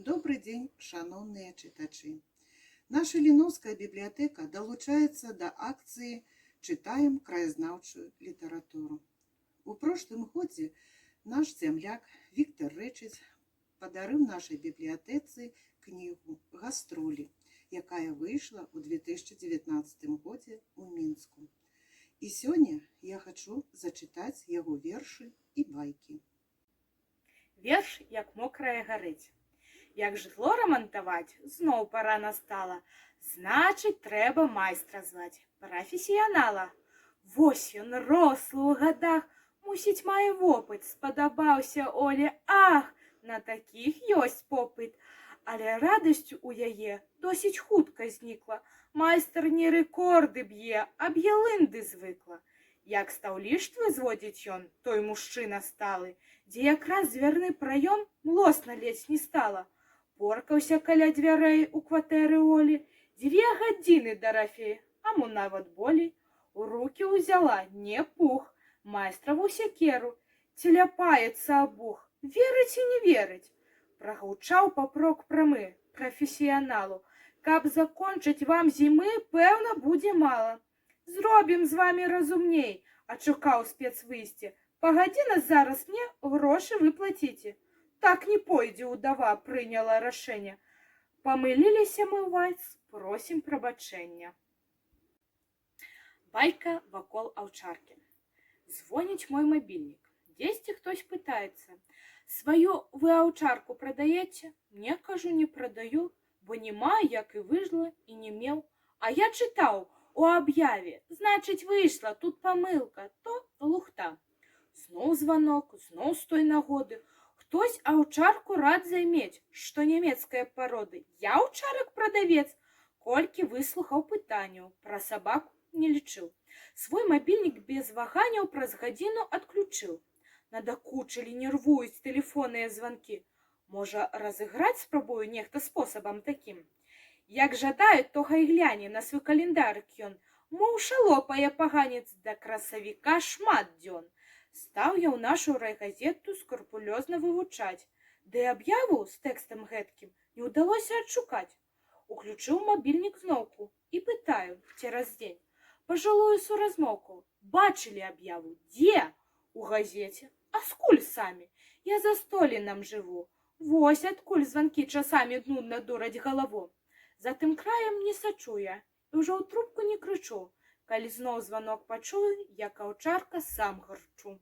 Добрый день, шановные читачи! Наша Ліновська бібліотека долучається до акції «Читаємо краєзнавчу літературу». У прошлом году наш земляк Віктор Речиць подарив нашій бібліотеці книгу «Гастролі», яка вийшла у 2019 році у Мінську. І сьогодні я хочу зачитати його вірші і байки. Верш, як мокрае гарыць. Як жытло рамантаваць, зноў пара настала. Значыць, трэба майстра зваць, прафесіянала. Вось ён, рослы ў гадах, мусіць, мае вопыт, спадабаўся Оле, ах, на такіх ёсць попыт. Але радасць у яе досыць хутка знікла. Майстар не рэкорды б'е, а б'ялынды звыкла. Як стаў ліштвы зводзіць ён, той мужчына сталы, дзе якраз дзвярны праём млосна ледзь не стала. Поркаўся каля дзвярэй у кватэры Олі, 2 гадзіны дарафей, а мо нават болей. У рукі ўзяла не пух, майстраву сякеру, целяпаецца абух, верыць і не верыць. Прагучаў папрок прамы прафесіяналу, каб закончыць вам зімы, пэўна, будзе мала. Зробім з вамі разумней, адшукаў спецвыйсце. Пагадзі нас зараз мне грошы выплаціце. Так не пойдзе, удава прыняла рашэнне. Памыліліся мы, вайц, просім прабачэння. Байка вакол аўчаркі. Звоніць мой мабільнік. Дзесьці хтось пытаецца: сваю вы аўчарку прадаеце? Не, кажу, не прадаю, бо няма, як і выжла, і не меў. А я чытаў у аб'яве, значыць, выйшла тут памылка, то лухта. Зноў званок, зноў з той нагоды. Хтось аўчарку рад займець, што нямецкая пароды. Я аўчарак прадавец. Колькі выслухаў пытанняў, пра сабаку не лічыў. Свой мабільнік без ваганняў праз гадзіну адключыў. Надакучылі, нервуюць тэлефонныя званкі. Можа, разыграць спрабую нехта спосабам такім. Як жадаю, то хай гляне на свой календарык ён. Моў шалопае паганец, да красавіка шмат дзён. Стаў я ў нашу райгазету скрупулёзна вывучаць, ды аб'яву з тэкстам гэткім не ўдалося адшукаць. Уключыў мабільнік зноўку і пытаю цераз дзень пажылую суразмоўку: бачылі аб'яву? Дзе? У газеце. А скуль самі? Я за столінам жыву. Вось адкуль званкі часамі нудна дураць галаву. Затым краем не сачу я і ўжо ў трубку не крычу. Калі зноў званок пачую, як аўчарка сам гарчу.